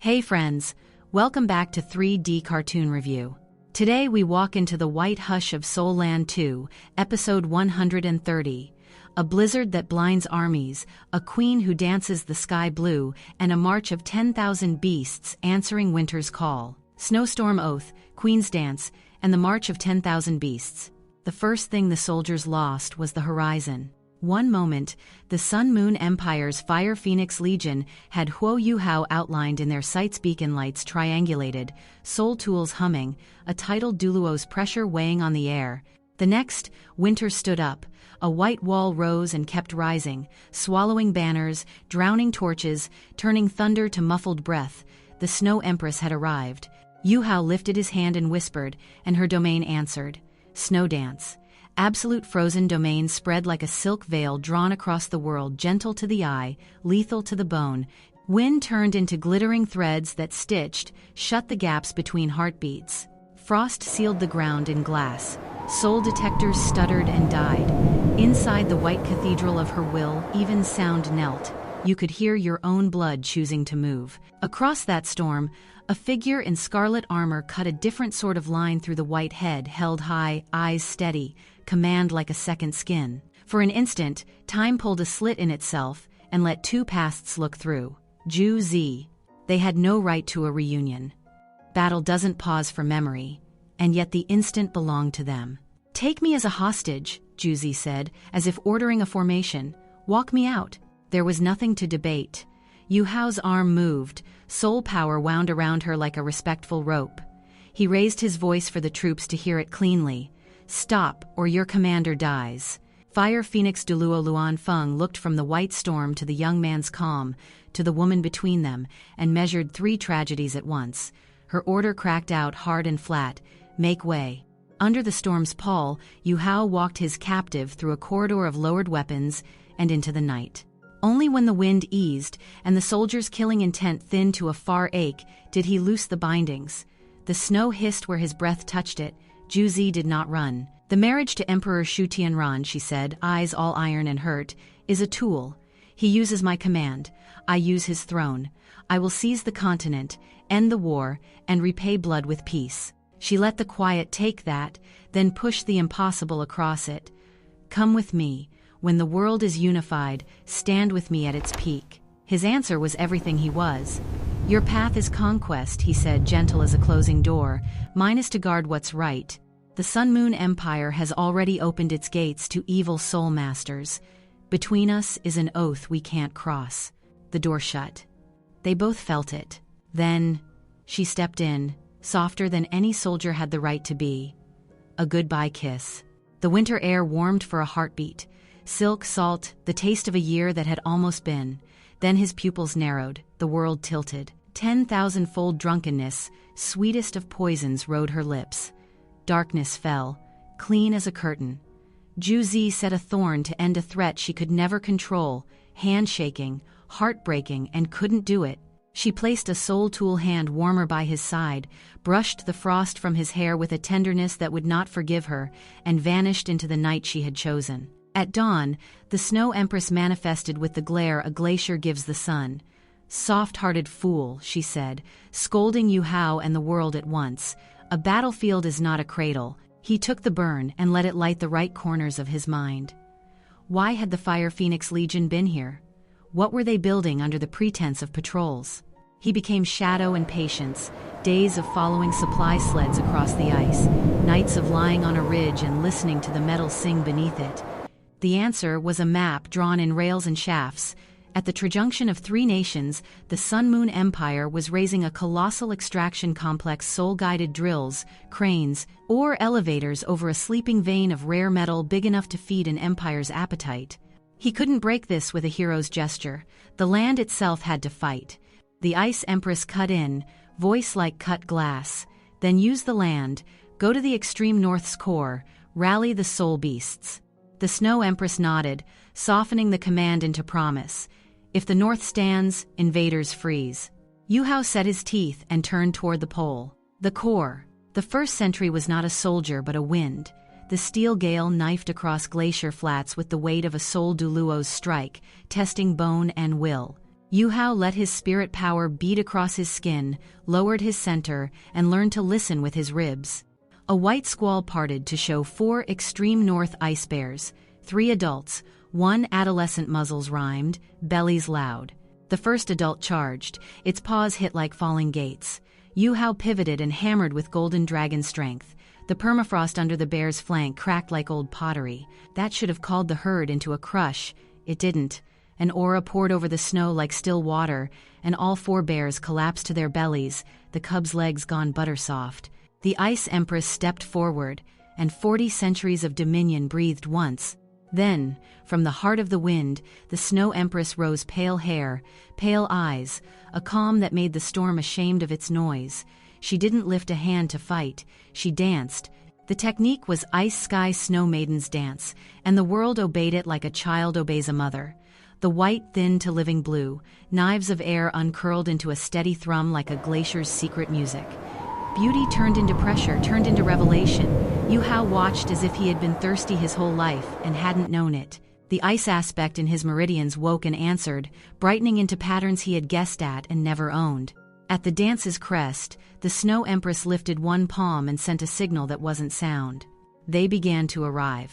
Hey friends, welcome back to 3D Cartoon Review. Today we walk into the white hush of Seoul Land2, episode 130. A blizzard that blinds armies, a queen who dances the sky blue, and a march of 10,000 beasts answering winter's call. Snowstorm Oath, Queen's Dance, and the march of 10,000 beasts. The first thing the soldiers lost was the horizon. One moment, the Sun-Moon Empire's Fire Phoenix Legion had Huo Yuhao outlined in their sights, beacon lights triangulated, soul tools humming, a tidal Duluo's pressure weighing on the air. The next, winter stood up. A white wall rose and kept rising, swallowing banners, drowning torches, turning thunder to muffled breath. The Snow Empress had arrived. Yuhao lifted his hand and whispered, and her domain answered. Snow Dance. Absolute frozen domain spread like a silk veil drawn across the world, gentle to the eye, lethal to the bone. Wind turned into glittering threads that stitched, shut the gaps between heartbeats. Frost sealed the ground in glass. Soul detectors stuttered and died. Inside the white cathedral of her will, even sound knelt. You could hear your own blood choosing to move. Across that storm, a figure in scarlet armor cut a different sort of line through the white head, held high, eyes steady, command like a second skin. For an instant, time pulled a slit in itself and let two pasts look through. Ju Zi. They had no right to a reunion. Battle doesn't pause for memory, and yet the instant belonged to them. Take me as a hostage, Ju Zi said, as if ordering a formation. Walk me out. There was nothing to debate. Yuhao's arm moved, soul power wound around her like a respectful rope. He raised his voice for the troops to hear it cleanly. Stop, or your commander dies. Fire Phoenix Duluo Luan Feng looked from the white storm to the young man's calm, to the woman between them, and measured three tragedies at once. Her order cracked out hard and flat. Make way. Under the storm's pall, Yuhao walked his captive through a corridor of lowered weapons and into the night. Only when the wind eased and the soldiers' killing intent thinned to a far ache did he loose the bindings. The snow hissed where his breath touched it. Ju Zi did not run. The marriage to Emperor Shu Tianran, she said, eyes all iron and hurt, is a tool. He uses my command. I use his throne. I will seize the continent, end the war, and repay blood with peace. She let the quiet take that, then push the impossible across it. Come with me. When the world is unified, stand with me at its peak. His answer was everything he was. Your path is conquest, he said, gentle as a closing door. Mine is to guard what's right. The Sun-Moon Empire has already opened its gates to evil soul masters. Between us is an oath we can't cross. The door shut. They both felt it. Then, she stepped in, softer than any soldier had the right to be. A goodbye kiss. The winter air warmed for a heartbeat. Silk, salt, the taste of a year that had almost been. Then his pupils narrowed, the world tilted. 10,000-fold drunkenness, sweetest of poisons, rode her lips. Darkness fell, clean as a curtain. Ju Zi set a thorn to end a threat she could never control, handshaking, heartbreaking, and couldn't do it. She placed a soul tool hand warmer by his side, brushed the frost from his hair with a tenderness that would not forgive her, and vanished into the night she had chosen. At dawn, the Snow Empress manifested with the glare a glacier gives the sun. Soft-hearted fool, she said, scolding Yuhao and the world at once. A battlefield is not a cradle. He took the burn and let it light the right corners of his mind. Why had the Fire Phoenix Legion been here? What were they building under the pretense of patrols? He became shadow and patience, days of following supply sleds across the ice, nights of lying on a ridge and listening to the metal sing beneath it. The answer was a map drawn in rails and shafts. At the trajunction of three nations, the Sun-Moon Empire was raising a colossal extraction complex, soul-guided drills, cranes, or elevators over a sleeping vein of rare metal big enough to feed an empire's appetite. He couldn't break this with a hero's gesture. The land itself had to fight. The Ice Empress cut in, voice like cut glass. Then use the land, go to the extreme north's core, rally the soul beasts. The Snow Empress nodded, softening the command into promise. If the north stands, invaders freeze. Yuhao set his teeth and turned toward the pole. The core. The first sentry was not a soldier but a wind. The steel gale knifed across glacier flats with the weight of a soul Duluo's strike, testing bone and will. Yuhao let his spirit power beat across his skin, lowered his center, and learned to listen with his ribs. A white squall parted to show 4 extreme north ice bears, 3 adults, 1 adolescent. Muzzles rhymed, bellies loud. The first adult charged, its paws hit like falling gates. Yuhao pivoted and hammered with golden dragon strength. The permafrost under the bear's flank cracked like old pottery. That should have called the herd into a crush. It didn't. An aura poured over the snow like still water, and all 4 bears collapsed to their bellies, the cubs' legs gone butter-soft. The Ice Empress stepped forward, and 40 centuries of dominion breathed once. Then, from the heart of the wind, the Snow Empress rose, pale hair, pale eyes, a calm that made the storm ashamed of its noise. She didn't lift a hand to fight, she danced. The technique was Ice Sky Snow Maiden's dance, and the world obeyed it like a child obeys a mother. The white thinned to living blue, knives of air uncurled into a steady thrum like a glacier's secret music. Beauty turned into pressure, turned into revelation. Yuhao watched as if he had been thirsty his whole life and hadn't known it. The ice aspect in his meridians woke and answered, brightening into patterns he had guessed at and never owned. At the dance's crest, the Snow Empress lifted one palm and sent a signal that wasn't sound. They began to arrive.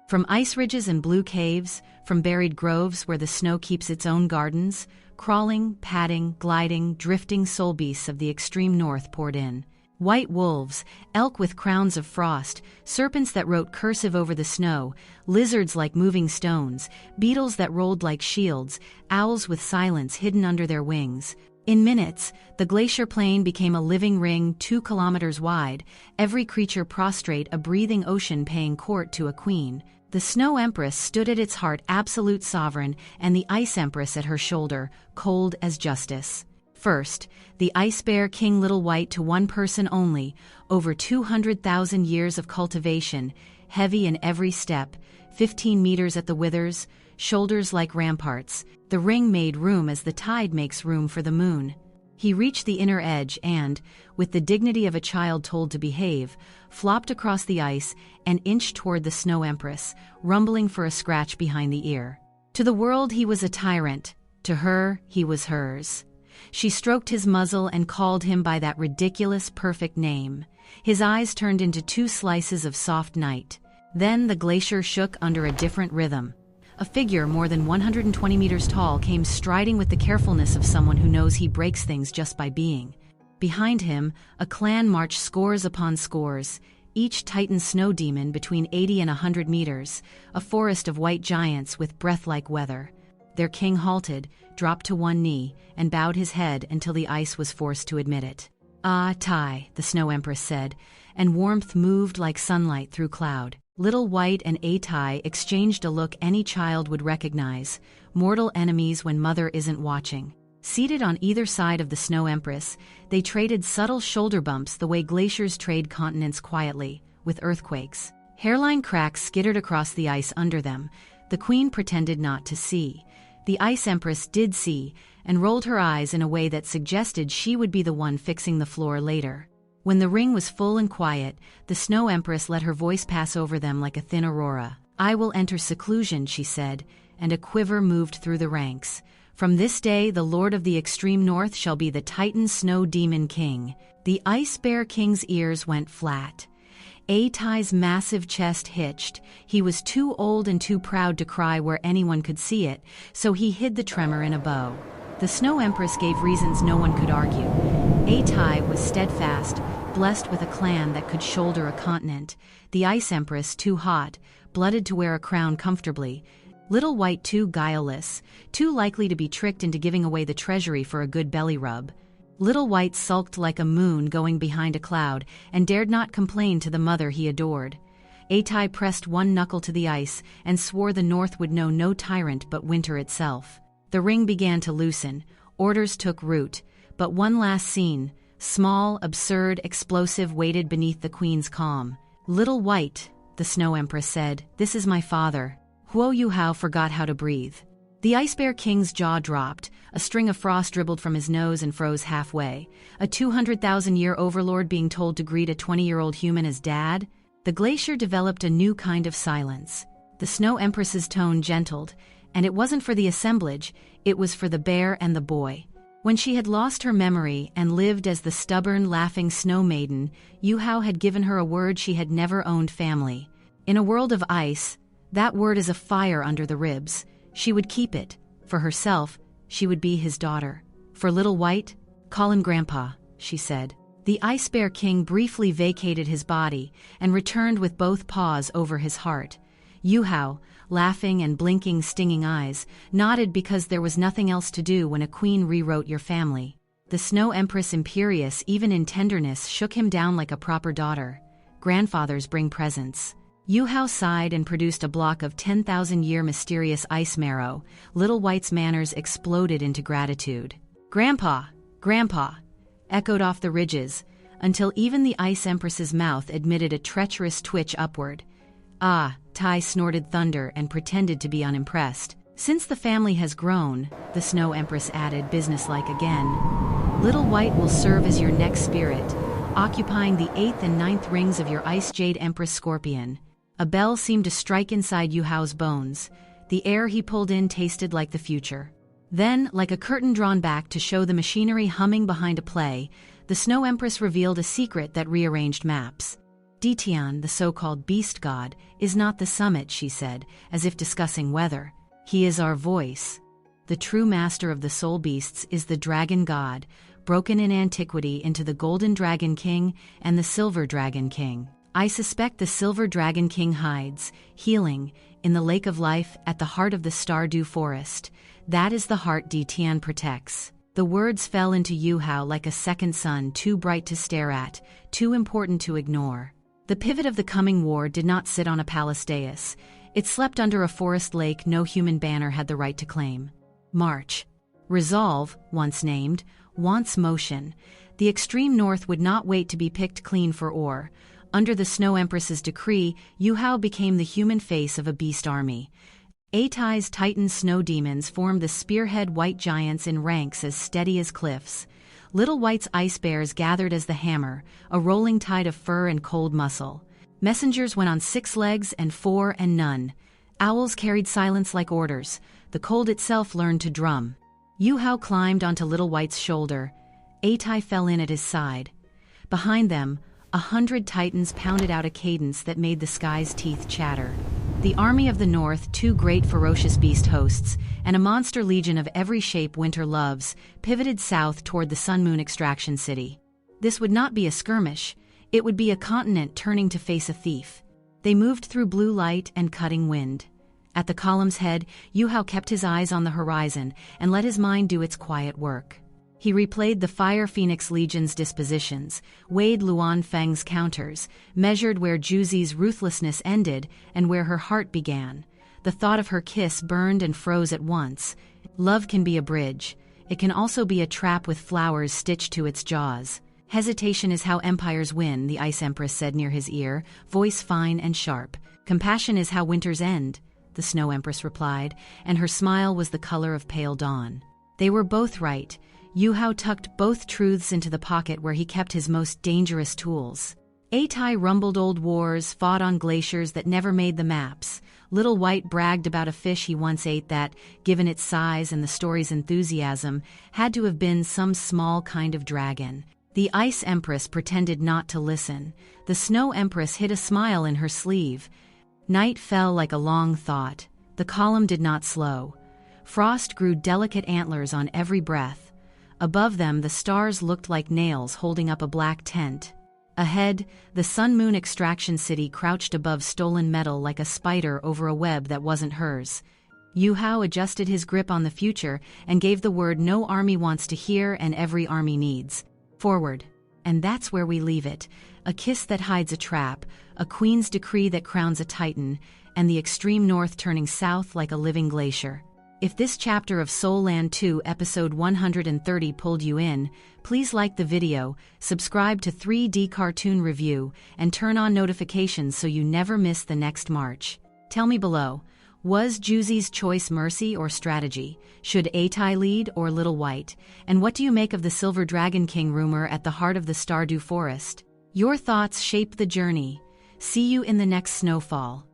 From ice ridges and blue caves, from buried groves where the snow keeps its own gardens, crawling, padding, gliding, drifting soul beasts of the extreme north poured in. White wolves, elk with crowns of frost, serpents that wrote cursive over the snow, lizards like moving stones, beetles that rolled like shields, owls with silence hidden under their wings. In minutes, the glacier plain became a living ring 2 kilometers wide, every creature prostrate, a breathing ocean paying court to a queen. The Snow Empress stood at its heart, absolute sovereign, and the Ice Empress at her shoulder, cold as justice. First, the Ice Bear King Little White, to one person only, over 200,000 years of cultivation, heavy in every step, 15 meters at the withers, shoulders like ramparts. The ring made room as the tide makes room for the moon. He reached the inner edge and, with the dignity of a child told to behave, flopped across the ice and inched toward the Snow Empress, rumbling for a scratch behind the ear. To the world he was a tyrant, to her he was hers. She stroked his muzzle and called him by that ridiculous, perfect name. His eyes turned into 2 slices of soft night. Then the glacier shook under a different rhythm. A figure more than 120 meters tall came striding with the carefulness of someone who knows he breaks things just by being. Behind him, a clan marched scores upon scores, each Titan snow demon between 80 and 100 meters, a forest of white giants with breath-like weather. Their king halted, dropped to one knee, and bowed his head until the ice was forced to admit it. A-Tai, the Snow Empress said, and warmth moved like sunlight through cloud. Little White and A-Tai exchanged a look any child would recognize, mortal enemies when mother isn't watching. Seated on either side of the Snow Empress, they traded subtle shoulder bumps the way glaciers trade continents quietly, with earthquakes. Hairline cracks skittered across the ice under them. The queen pretended not to see. The Ice Empress did see, and rolled her eyes in a way that suggested she would be the one fixing the floor later. When the ring was full and quiet, the Snow Empress let her voice pass over them like a thin aurora. "I will enter seclusion," she said, and a quiver moved through the ranks. "From this day the Lord of the Extreme North shall be the Titan Snow Demon King." The Ice Bear King's ears went flat. A-Tai's massive chest hitched. He was too old and too proud to cry where anyone could see it, so he hid the tremor in a bow. The Snow Empress gave reasons no one could argue. A-Tai was steadfast, blessed with a clan that could shoulder a continent. The Ice Empress too hot, blooded to wear a crown comfortably. Little White too guileless, too likely to be tricked into giving away the treasury for a good belly rub. Little White sulked like a moon going behind a cloud and dared not complain to the mother he adored. A-Tai pressed one knuckle to the ice and swore the North would know no tyrant but winter itself. The ring began to loosen, orders took root, but one last scene, small, absurd, explosive, waited beneath the queen's calm. "Little White," the Snow Empress said, "this is my father." Huo Yuhao forgot how to breathe. The Ice Bear King's jaw dropped, a string of frost dribbled from his nose and froze halfway. A 200,000-year overlord being told to greet a 20-year-old human as dad? The glacier developed a new kind of silence. The Snow Empress's tone gentled, and it wasn't for the assemblage, it was for the bear and the boy. When she had lost her memory and lived as the stubborn, laughing Snow Maiden, Yuhao had given her a word she had never owned: family. In a world of ice, that word is a fire under the ribs. She would keep it. For herself, she would be his daughter. For Little White, call him Grandpa, she said. The Ice Bear King briefly vacated his body and returned with both paws over his heart. Yuhao, laughing and blinking stinging eyes, nodded because there was nothing else to do when a queen rewrote your family. The Snow Empress, imperious even in tenderness, shook him down like a proper daughter. Grandfathers bring presents. Yuhao sighed and produced a block of 10,000-year mysterious ice marrow. Little White's manners exploded into gratitude. Grandpa, Grandpa, echoed off the ridges, until even the Ice Empress's mouth admitted a treacherous twitch upward. Ah, Tai snorted thunder and pretended to be unimpressed. Since the family has grown, the Snow Empress added, businesslike again, Little White will serve as your next spirit, occupying the 8th and 9th rings of your Ice Jade Empress Scorpion. A bell seemed to strike inside Yuhao's bones. The air he pulled in tasted like the future. Then, like a curtain drawn back to show the machinery humming behind a play, the Snow Empress revealed a secret that rearranged maps. Ditian, the so-called beast god, is not the summit, she said, as if discussing weather. He is our voice. The true master of the soul beasts is the dragon god, broken in antiquity into the Golden Dragon King and the Silver Dragon King. I suspect the Silver Dragon King hides, healing, in the Lake of Life at the heart of the Star Dou Forest. That is the heart Ditian protects. The words fell into Yuhao like a second sun, too bright to stare at, too important to ignore. The pivot of the coming war did not sit on a palace dais. It slept under a forest lake no human banner had the right to claim. March. Resolve, once named, wants motion. The extreme north would not wait to be picked clean for ore. Under the Snow Empress's decree, Yuhao became the human face of a beast army. A-Tai's Titan snow demons formed the spearhead white giants in ranks as steady as cliffs. Little White's ice bears gathered as the hammer, a rolling tide of fur and cold muscle. Messengers went on 6 legs and 4 and none. Owls carried silence like orders. The cold itself learned to drum. Yuhao climbed onto Little White's shoulder. A-Tai fell in at his side. Behind them, 100 titans pounded out a cadence that made the sky's teeth chatter. The army of the north, 2 great ferocious beast hosts, and a monster legion of every shape winter loves, pivoted south toward the Sun-Moon extraction city. This would not be a skirmish. It would be a continent turning to face a thief. They moved through blue light and cutting wind. At the column's head, Yuhao kept his eyes on the horizon and let his mind do its quiet work. He replayed the Fire Phoenix Legion's dispositions, weighed Luan Feng's counters, measured where Juzi's ruthlessness ended and where her heart began. The thought of her kiss burned and froze at once. Love can be a bridge. It can also be a trap with flowers stitched to its jaws. Hesitation is how empires win, the Ice Empress said near his ear, voice fine and sharp. Compassion is how winters end, the Snow Empress replied, and her smile was the color of pale dawn. They were both right. Yuhao tucked both truths into the pocket where he kept his most dangerous tools. A-Tai rumbled old wars, fought on glaciers that never made the maps. Little White bragged about a fish he once ate that, given its size and the story's enthusiasm, had to have been some small kind of dragon. The Ice Empress pretended not to listen. The Snow Empress hid a smile in her sleeve. Night fell like a long thought. The column did not slow. Frost grew delicate antlers on every breath. Above them, the stars looked like nails holding up a black tent. Ahead, the Sun-Moon extraction city crouched above stolen metal like a spider over a web that wasn't hers. Yuhao adjusted his grip on the future and gave the word no army wants to hear and every army needs. Forward. And that's where we leave it. A kiss that hides a trap, a queen's decree that crowns a titan, and the extreme north turning south like a living glacier. If this chapter of Land2 episode 130 pulled you in, please like the video, subscribe to 3D Cartoon Review, and turn on notifications so you never miss the next march. Tell me below, was Juzi's choice mercy or strategy? Should A-Tai lead or Little White? And what do you make of the Silver Dragon King rumor at the heart of the Star Dou Forest? Your thoughts shape the journey. See you in the next snowfall.